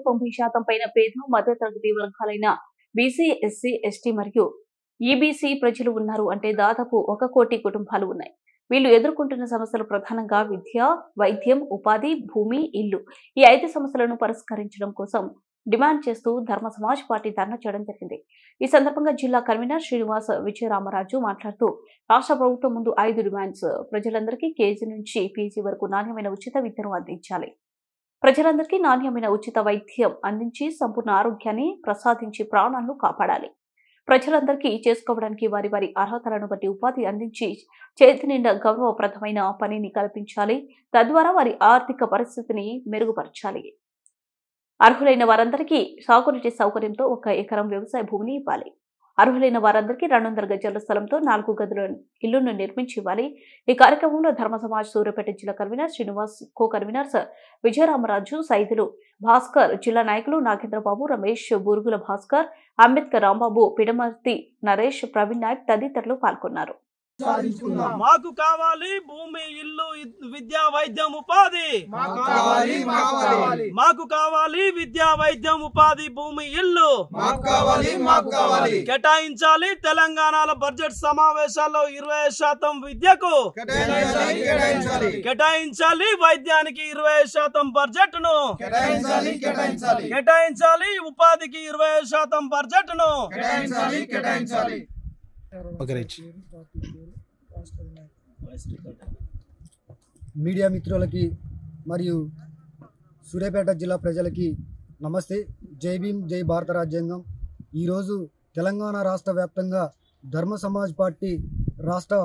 90% పైన పేద మధ్యతరగతి వర్గాలైన బీసీ, ఎస్సీ, ఎస్టీ మరియు ఈబీసీ ప్రజలు ఉన్నారు. అంటే దాదాపు 1 కోటి కుటుంబాలు ఉన్నాయి. వీళ్ళు ఎదుర్కొంటున్న సమస్యలు ప్రధానంగా విద్య, వైద్యం, ఉపాధి, భూమి, ఇల్లు. ఈ 5 సమస్యలను పరిష్కరించడం కోసం డిమాండ్ చేస్తూ ధర్మ సమాజ్ పార్టీ ధర్నా చేయడం జరిగింది. ఈ సందర్భంగా జిల్లా కన్వీనర్ శ్రీనివాస్ విజయరామరాజు మాట్లాడుతూ రాష్ట్ర ప్రభుత్వం ముందు 5 డిమాండ్స్. ప్రజలందరికీ కేజీ నుంచి పీజీ వరకు నాణ్యమైన ఉచిత విద్యను అందించాలి. ప్రజలందరికీ నాణ్యమైన ఉచిత వైద్యం అందించి సంపూర్ణ ఆరోగ్యాన్ని ప్రసాదించి ప్రాణాలను కాపాడాలి. ప్రజలందరికీ చేసుకోవడానికి వారి వారి అర్హతలను బట్టి ఉపాధి అందించి చేతి నిండా గౌరవప్రదమైన పనిని కల్పించాలి. తద్వారా వారి ఆర్థిక పరిస్థితిని మెరుగుపరచాలి. అర్హులైన వారందరికీ సాగునీటి సౌకర్యంతో 1 ఎకరం వ్యవసాయ భూమిని ఇవ్వాలి. అర్హులైన వారందరికీ 200 గజాల స్థలంతో 4 గదుల ఇల్లును నిర్మించి ఇవ్వాలి. ఈ కార్యక్రమంలో ధర్మ సమాజ్ సూర్యాపేట జిల్లా కన్వీనర్ శ్రీనివాస్, కో కన్వీనర్స్ విజయరామరాజు, సైదులు భాస్కర్, జిల్లా నాయకులు నాగేంద్రబాబు, రమేష్, బూరుగుల భాస్కర్, అంబేద్కర్ రాంబాబు, పిడమర్తి నరేష్, ప్రవీణ్ నాయక్ తదితరులు పాల్గొన్నారు. మాకు కావాలి భూమి, ఇల్లు, విద్యా, వైద్యం, ఉపాధి. మాకు కావాలి విద్యా, వైద్యం, ఉపాధి, భూమి, ఇల్లు కేటాయించాలి. తెలంగాణలో బడ్జెట్ సమావేశాల్లో 20% విద్యకు కేటాయించాలి. వైద్యానికి 20% బడ్జెట్ ను కేటాయించాలి. ఉపాధికి 20% బడ్జెట్ ను మీడియా మిత్రులకి మరియు సూర్యాపేట జిల్లా ప్రజలకి నమస్తే. జై భీమ్, జై భారత రాజ్యాంగం. ఈరోజు తెలంగాణ రాష్ట్ర వ్యాప్తంగా ధర్మ సమాజ్ పార్టీ రాష్ట్ర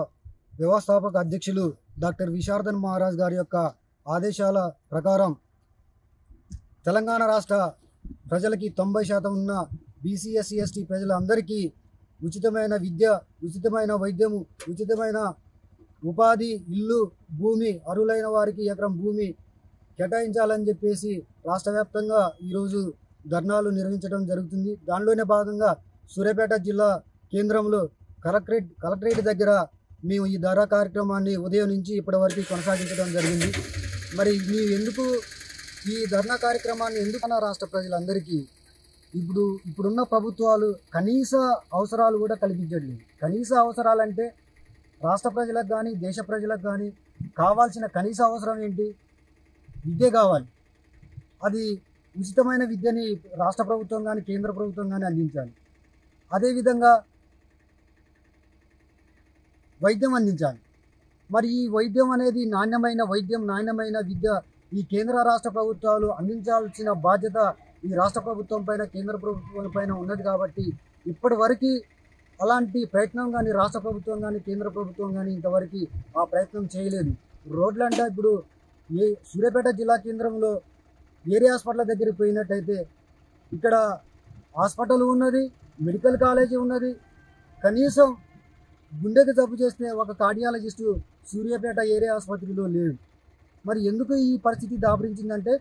వ్యవస్థాపక అధ్యక్షులు డాక్టర్ విశారదన్ మహారాజ్ గారి యొక్క ఆదేశాల ప్రకారం తెలంగాణ రాష్ట్ర ప్రజలకి 90% ఉన్న బీసీ, ఎస్సీ, ఎస్టీ ప్రజలందరికీ ఉచితమైన విద్య, ఉచితమైన వైద్యము, ఉచితమైన ఉపాధి, ఇల్లు, భూమి, అర్హులైన వారికి ఎకరం భూమి కేటాయించాలని చెప్పేసి రాష్ట్ర వ్యాప్తంగా ఈరోజు ధర్నాలు నిర్వహించడం జరుగుతుంది. దానిలోనే భాగంగా సూర్యాపేట జిల్లా కేంద్రంలో కలెక్టరేట్ దగ్గర మేము ఈ ధర్నా కార్యక్రమాన్ని ఉదయం నుంచి ఇప్పటి వరకు కొనసాగించడం జరిగింది. మరి మేము ఎందుకు ఈ ధర్నా కార్యక్రమాన్ని ఎందుకన్నా రాష్ట్ర ప్రజలందరికీ ఇప్పుడున్న ప్రభుత్వాలు కనీస అవసరాలు కూడా కల్పించట్లేదు. కనీస అవసరాలంటే రాష్ట్ర ప్రజలకు కానీ దేశ ప్రజలకు కానీ కావాల్సిన కనీస అవసరం ఏంటి? విద్య కావాలి. అది ఉచితమైన విద్యని రాష్ట్ర ప్రభుత్వం కానీ కేంద్ర ప్రభుత్వం కానీ అందించాలి. అదేవిధంగా వైద్యం అందించాలి. మరి ఈ వైద్యం అనేది నాణ్యమైన వైద్యం, నాణ్యమైన విద్య ఈ కేంద్ర రాష్ట్ర ప్రభుత్వాలు అందించాల్సిన బాధ్యత ఈ రాష్ట్ర ప్రభుత్వం పైన, కేంద్ర ప్రభుత్వం పైన ఉన్నది. కాబట్టి ఇప్పటి వరకు అలాంటి ప్రయత్నం కానీ రాష్ట్ర ప్రభుత్వం కానీ కేంద్ర ప్రభుత్వం కానీ ఇంతవరకు ఆ ప్రయత్నం చేయలేదు. రోడ్లు అంటే ఇప్పుడు సూర్యాపేట జిల్లా కేంద్రంలో ఏరియా హాస్పిటల్ దగ్గరికి పోయినట్టయితే ఇక్కడ హాస్పిటల్ ఉన్నది, మెడికల్ కాలేజీ ఉన్నది. కనీసం గుండెకి జబ్బు చేస్తే ఒక కార్డియాలజిస్టు సూర్యాపేట ఏరియా ఆసుపత్రిలో లేడు. మరి ఎందుకు ఈ పరిస్థితి దాపురించిందంటే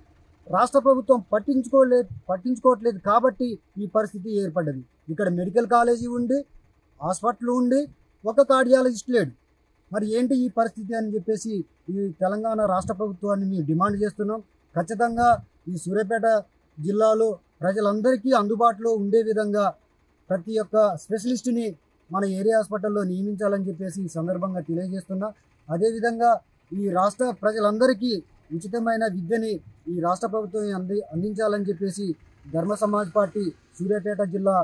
రాష్ట్ర ప్రభుత్వం పట్టించుకోవట్లేదు కాబట్టి ఈ పరిస్థితి ఏర్పడ్డది. ఇక్కడ మెడికల్ కాలేజీ ఉండి, హాస్పిటల్ ఉండి, ఒక కార్డియాలజిస్ట్ లేడు. మరి ఏంటి ఈ పరిస్థితి అని చెప్పేసి ఈ తెలంగాణ రాష్ట్ర ప్రభుత్వాన్ని మేము డిమాండ్ చేస్తున్నాం. ఖచ్చితంగా ఈ సూర్యాపేట జిల్లాలో ప్రజలందరికీ అందుబాటులో ఉండే విధంగా ప్రతి ఒక్క స్పెషలిస్టుని మన ఏరియా హాస్పిటల్లో నియమించాలని చెప్పేసి ఈ సందర్భంగా తెలియజేస్తున్నా. అదేవిధంగా ఈ రాష్ట్ర ప్రజలందరికీ ఉచితమైన విద్యని ఈ రాష్ట్ర ప్రభుత్వం అందించాలని చెప్పేసి ధర్మ సమాజ్ పార్టీ సూర్యాపేట జిల్లా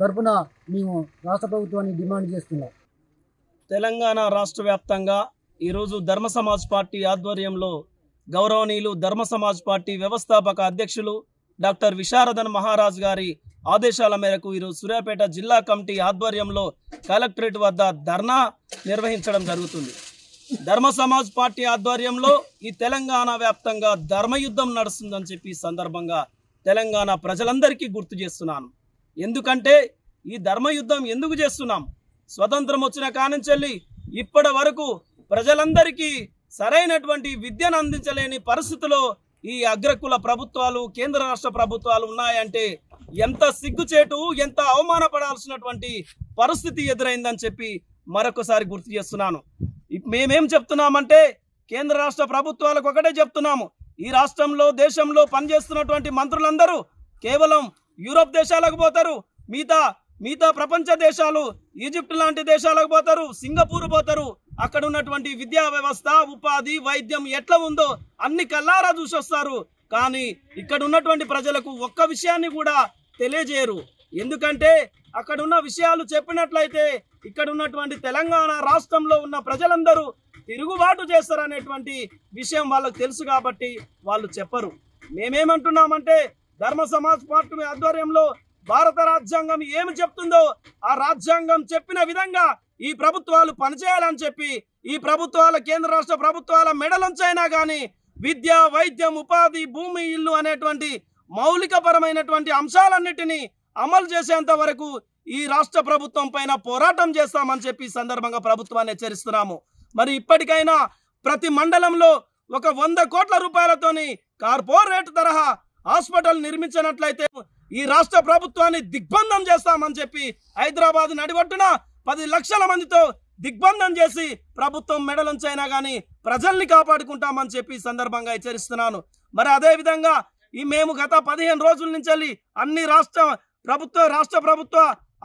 తరఫున మేము రాష్ట్ర ప్రభుత్వాన్ని డిమాండ్ చేస్తున్నాం. తెలంగాణ రాష్ట్ర వ్యాప్తంగా ఈరోజు ధర్మ సమాజ్ పార్టీ ఆధ్వర్యంలో గౌరవనీయులు ధర్మ సమాజ్ పార్టీ వ్యవస్థాపక అధ్యక్షులు డాక్టర్ విశారదన్ మహారాజ్ గారి ఆదేశాల మేరకు ఈరోజు సూర్యాపేట జిల్లా కమిటీ ఆధ్వర్యంలో కలెక్టరేట్ వద్ద ధర్నా నిర్వహించడం జరుగుతుంది. ధర్మ సమాజ్ పార్టీ ఆధ్వర్యంలో ఈ తెలంగాణ వ్యాప్తంగా ధర్మయుద్ధం నడుస్తుందని చెప్పి సందర్భంగా తెలంగాణ ప్రజలందరికీ గుర్తు చేస్తున్నాను. ఎందుకంటే ఈ ధర్మయుద్ధం ఎందుకు చేస్తున్నాం? స్వతంత్రం వచ్చిన కానుంచెల్లి ఇప్పటి వరకు ప్రజలందరికీ సరైనటువంటి విద్యను అందించలేని పరిస్థితిలో ఈ అగ్రకుల ప్రభుత్వాలు, కేంద్ర రాష్ట్ర ప్రభుత్వాలు ఉన్నాయంటే ఎంత సిగ్గుచేటు, ఎంత అవమానపడాల్సినటువంటి పరిస్థితి ఎదురైందని చెప్పి మరొకసారి గుర్తు చేస్తున్నాను. మేమేం చెప్తున్నామంటే కేంద్ర రాష్ట్ర ప్రభుత్వాలకు ఒకటే చెప్తున్నాము, ఈ రాష్ట్రంలో దేశంలో పనిచేస్తున్నటువంటి మంత్రులందరూ కేవలం యూరోప్ దేశాలకు పోతారు, మిగతా ప్రపంచ దేశాలు ఈజిప్ట్ లాంటి దేశాలకు పోతారు, సింగపూర్ పోతారు. అక్కడ ఉన్నటువంటి విద్యా వ్యవస్థ, ఉపాధి, వైద్యం ఎట్లా ఉందో అన్ని కల్లారా చూసి వస్తారు. కానీ ఇక్కడ ఉన్నటువంటి ప్రజలకు ఒక్క విషయాన్ని కూడా తెలియజేయరు. ఎందుకంటే అక్కడ ఉన్న విషయాలు చెప్పినట్లయితే ఇక్కడ ఉన్నటువంటి తెలంగాణ రాష్ట్రంలో ఉన్న ప్రజలందరూ తిరుగుబాటు చేస్తారనేటువంటి విషయం వాళ్ళకు తెలుసు కాబట్టి వాళ్ళు చెప్పరు. మేమేమంటున్నామంటే ధర్మ సమాజ్ పార్టీ ఆధ్వర్యంలో భారత రాజ్యాంగం ఏమి చెప్తుందో ఆ రాజ్యాంగం చెప్పిన విధంగా ఈ ప్రభుత్వాలు పనిచేయాలని చెప్పి ఈ ప్రభుత్వాల కేంద్ర రాష్ట్ర ప్రభుత్వాల మెడలంచైనా కానీ విద్య, వైద్యం, ఉపాధి, భూమి, ఇల్లు అనేటువంటి మౌలికపరమైనటువంటి అంశాలన్నిటినీ అమలు చేసేంత వరకు ఈ రాష్ట్ర ప్రభుత్వం పైన పోరాటం చేస్తామని చెప్పి సందర్భంగా ప్రభుత్వాన్ని హెచ్చరిస్తున్నాము. మరి ఇప్పటికైనా ప్రతి మండలంలో ఒక 100 కోట్ల రూపాయలతోని కార్పొరేట్ తరహా హాస్పిటల్ నిర్మించినట్లయితే ఈ రాష్ట్ర ప్రభుత్వాన్ని దిగ్బంధం చేస్తామని చెప్పి హైదరాబాద్ నడిబొట్టున 10 లక్షల మందితో దిగ్బంధం చేసి ప్రభుత్వం మెడలుంచైనా కానీ ప్రజల్ని కాపాడుకుంటామని చెప్పి సందర్భంగా హెచ్చరిస్తున్నాను. మరి అదేవిధంగా మేము గత 15 రోజుల నుంచి అన్ని రాష్ట్ర ప్రభుత్వ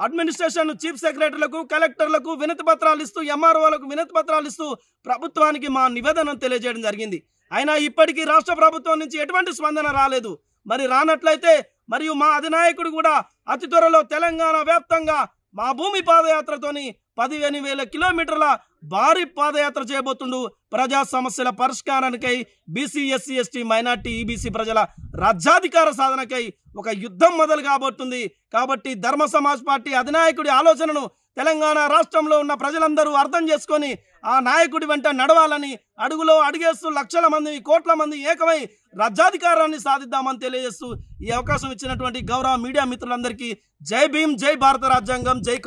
అడ్మినిస్ట్రేషన్ చీఫ్ సెక్రటరీలకు, కలెక్టర్లకు వినతి పత్రాలు ఇస్తూ, ఎంఆర్ఓలకు వినతి పత్రాలు ఇస్తూ ప్రభుత్వానికి మా నివేదనను తెలియజేయడం జరిగింది. అయినా ఇప్పటికీ రాష్ట్ర ప్రభుత్వం నుంచి ఎటువంటి స్పందన రాలేదు. మరి రానట్లయితే మరియు మా అధినాయకుడు కూడా అతి త్వరలో తెలంగాణ వ్యాప్తంగా మా భూమి పాదయాత్రతోని 15,000 కిలోమీటర్ల భారీ పాదయాత్ర చేయబోతుండు. ప్రజా సమస్యల పరిష్కారానికై, BC, SC, ST, minority, EBC ప్రజల రాజ్యాధికార సాధనకై ఒక యుద్ధం మొదలు కాబోతుంది. కాబట్టి ధర్మ సమాజ్ పార్టీ అధినాయకుడి ఆలోచనను తెలంగాణ రాష్ట్రంలో ఉన్న ప్రజలందరూ అర్థం చేసుకొని ఆ నాయకుడి వెంట నడవాలని అడుగులో అడుగేస్తూ లక్షల మంది, కోట్ల మంది ఏకమై రాజ్యాధికారాన్ని సాధిద్దామని తెలియజేస్తూ ఈ అవకాశం ఇచ్చినటువంటి గౌరవ మీడియా మిత్రులందరికీ జై భీమ్, జై భారత రాజ్యాంగం, జై